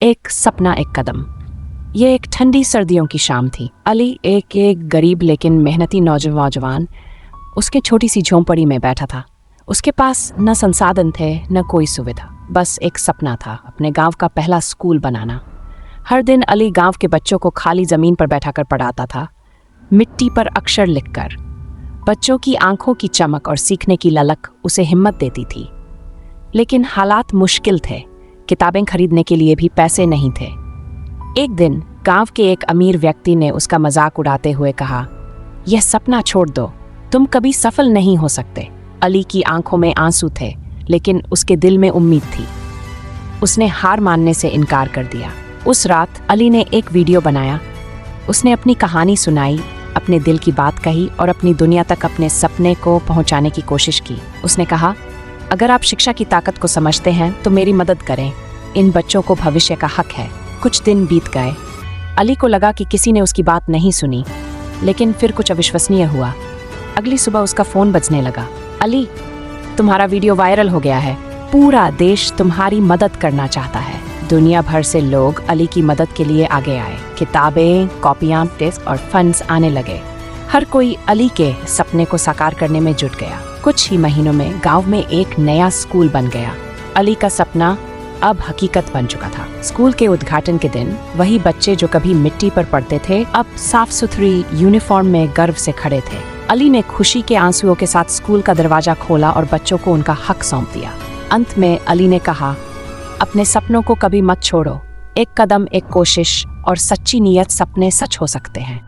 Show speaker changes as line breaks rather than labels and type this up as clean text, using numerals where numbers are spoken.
एक सपना एक कदम। ये एक ठंडी सर्दियों की शाम थी। अली एक गरीब लेकिन मेहनती नौजवान उसके छोटी सी झोंपड़ी में बैठा था। उसके पास न संसाधन थे न कोई सुविधा, बस एक सपना था, अपने गांव का पहला स्कूल बनाना। हर दिन अली गांव के बच्चों को खाली जमीन पर बैठाकर पढ़ाता था, मिट्टी पर अक्षर लिखकर। बच्चों की आंखों की चमक और सीखने की ललक उसे हिम्मत देती थी। लेकिन हालात मुश्किल थे, किताबें खरीदने के लिए भी पैसे नहीं थे। एक दिन गांव के एक अमीर व्यक्ति ने उसका मजाक उड़ाते हुए कहा, यह सपना छोड़ दो, तुम कभी सफल नहीं हो सकते। अली की आंखों में आंसू थे, लेकिन उसके दिल में उम्मीद थी। उसने हार मानने से इनकार कर दिया। उस रात अली ने एक वीडियो बनाया। उसने अपनी कहानी सुनाई, अपने दिल की बात कही और अपनी दुनिया तक अपने सपने को पहुंचाने की कोशिश की। उसने कहा, अगर आप शिक्षा की ताकत को समझते हैं तो मेरी मदद करें, इन बच्चों को भविष्य का हक है। कुछ दिन बीत गए। अली को लगा कि किसी ने उसकी बात नहीं सुनी, लेकिन फिर कुछ अविश्वसनीय हुआ। अगली सुबह उसका फोन बजने लगा। अली, तुम्हारा वीडियो वायरल हो गया है, पूरा देश तुम्हारी मदद करना चाहता है। दुनिया भर से लोग अली की मदद के लिए आगे आए। किताबें, कॉपियां, डेस्क और फंड्स आने लगे। हर कोई अली के सपने को साकार करने में जुट गया। कुछ ही महीनों में गांव में एक नया स्कूल बन गया। अली का सपना अब हकीकत बन चुका था। स्कूल के उद्घाटन के दिन वही बच्चे जो कभी मिट्टी पर पढ़ते थे, अब साफ सुथरी यूनिफॉर्म में गर्व से खड़े थे। अली ने खुशी के आंसुओं के साथ स्कूल का दरवाजा खोला और बच्चों को उनका हक सौंप दिया। अंत में अली ने कहा, अपने सपनों को कभी मत छोड़ो, एक कदम, एक कोशिश और सच्ची नीयत सपने सच हो सकते हैं।